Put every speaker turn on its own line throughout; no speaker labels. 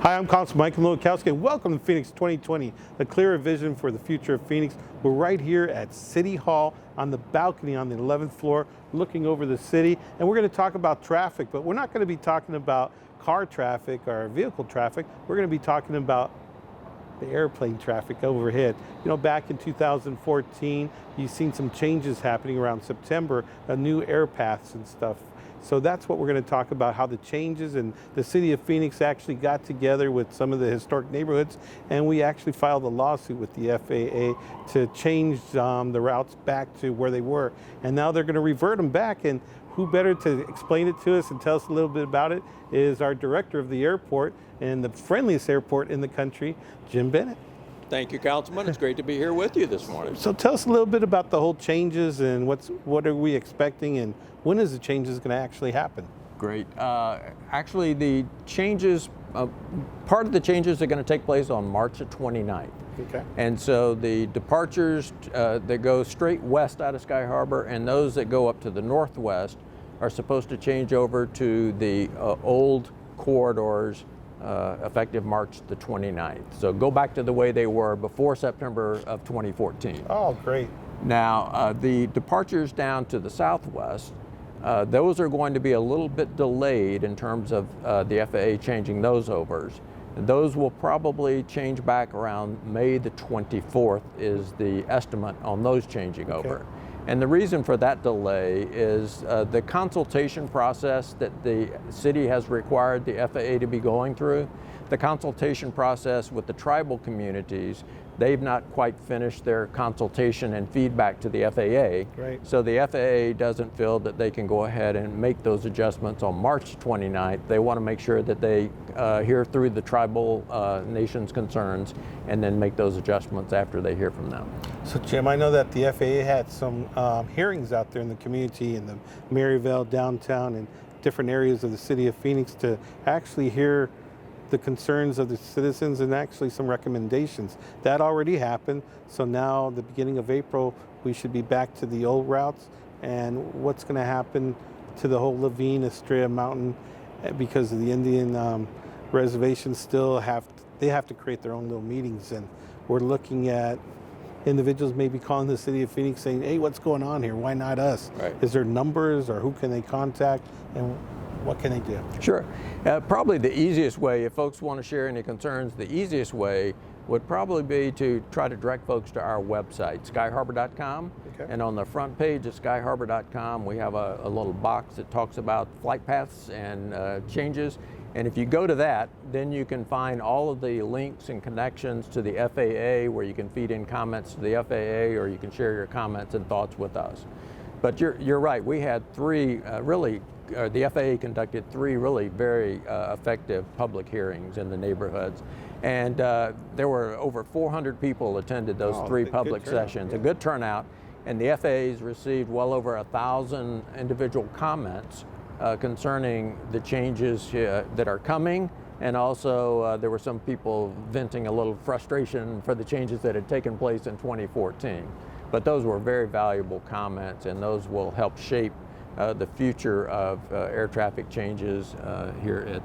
Hi, I'm Councilman Nowakowski, and welcome to Phoenix 2020, the clearer vision for the future of Phoenix. We're right here at City Hall on the balcony on the 11th floor, looking over the city, and we're going to talk about traffic, but we're not going to be talking about car traffic or vehicle traffic. We're going to be talking about the airplane traffic overhead. You know, back in 2014, you've seen some changes happening around September, new air paths and stuff. So that's what we're going to talk about, how the changes, and the city of Phoenix actually got together with some of the historic neighborhoods, and we actually filed a lawsuit with the FAA to change the routes back to where they were. And now they're going to revert them back, and who better to explain it to us and tell us a little bit about it is our director of the airport, and the friendliest airport in the country, Jim Bennett.
Thank you, Councilman. It's great to be here with you this morning.
So tell us a little bit about the whole changes and what are we expecting, and when is the changes going to actually happen?
Great. Actually, the changes, part of the changes are going to take place on March 29th.
Okay.
And so the departures that go straight west out of Sky Harbor and those that go up to the northwest are supposed to change over to the old corridors effective March the 29th. So go back to the way they were before September of 2014.
Oh, great.
Now, the departures down to the southwest, those are going to be a little bit delayed in terms of the FAA changing those overs. Those will probably change back around May the 24th is the estimate on those changing over. And the reason for that delay is the consultation process that the city has required the FAA to be going through. The consultation process with the tribal communities, they've not quite finished their consultation and feedback to the FAA.
Right.
So the FAA doesn't feel that they can go ahead and make those adjustments on March 29th. They want to make sure that they hear through the tribal nation's concerns and then make those adjustments after they hear from them.
So Jim, I know that the FAA had some hearings out there in the community in the Maryvale, downtown, and different areas of the city of Phoenix to actually hear the concerns of the citizens and actually some recommendations. That already happened, so now the beginning of April we should be back to the old routes. And what's going to happen to the whole Levine, Estrella Mountain, because of the Indian reservations still have to create their own little meetings, and we're looking at individuals maybe calling the city of Phoenix saying, hey, what's going on here? Why not us?
Right.
Is there numbers, or who can they contact, and what can they do?
Sure. Probably the easiest way, if folks want to share any concerns, the easiest way would probably be to try to direct folks to our website, skyharbor.com.
Okay.
And on the front page of skyharbor.com, we have a little box that talks about flight paths and changes. And if you go to that, then you can find all of the links and connections to the FAA, where you can feed in comments to the FAA, or you can share your comments and thoughts with us. But you're right, we had the FAA conducted three really very effective public hearings in the neighborhoods. And there were over 400 people attended those three public sessions, a good turnout. And the FAA's received well over 1,000 individual comments concerning the changes that are coming. And also there were some people venting a little frustration for the changes that had taken place in 2014. But those were very valuable comments, and those will help shape the future of air traffic changes here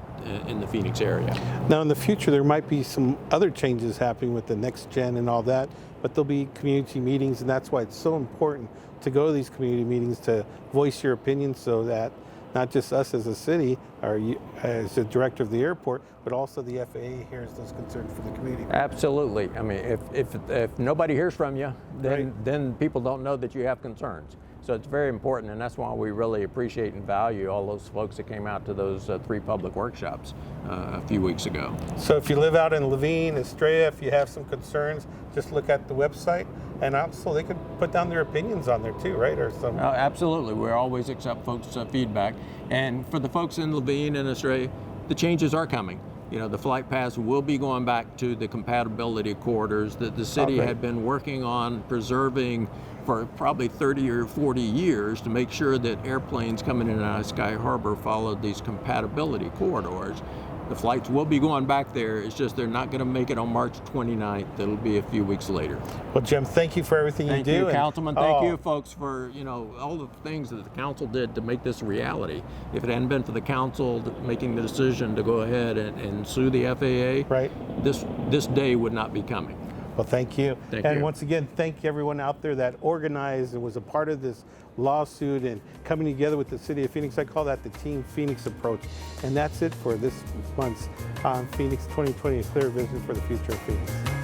in the Phoenix area.
Now in the future there might be some other changes happening with the next gen and all that, but there'll be community meetings, and that's why it's so important to go to these community meetings to voice your opinion, so that not just us as a city or you, as the director of the airport, but also the FAA hears those concerns from the community.
Absolutely. I mean, if nobody hears from you,
Right.
then people don't know that you have concerns. So it's very important, and that's why we really appreciate and value all those folks that came out to those three public workshops a few weeks ago.
So if you live out in Levine, Estrella, if you have some concerns, just look at the website, and also they could put down their opinions on there too, right? Or some.
Absolutely. We always accept folks' feedback. And for the folks in Levine and Estrella, the changes are coming. You know, the flight paths will be going back to the compatibility corridors that the city had been working on preserving for probably 30 or 40 years to make sure that airplanes coming in and out of Sky Harbor followed these compatibility corridors. The flights will be going back there. It's just they're not going to make it on March 29th. It'll be a few weeks later.
Well, Jim, thank you for everything you do.
Thank you, Councilman. Thank you, folks, for all the things that the council did to make this a reality. If it hadn't been for the council making the decision to go ahead and sue the FAA,
right,
this day would not be coming.
Well, thank you.
Thank
and
you.
Once again, thank everyone out there that organized and was a part of this lawsuit and coming together with the City of Phoenix. I call that the Team Phoenix approach. And that's it for this month's Phoenix 2020, A Clear Vision for the Future of Phoenix.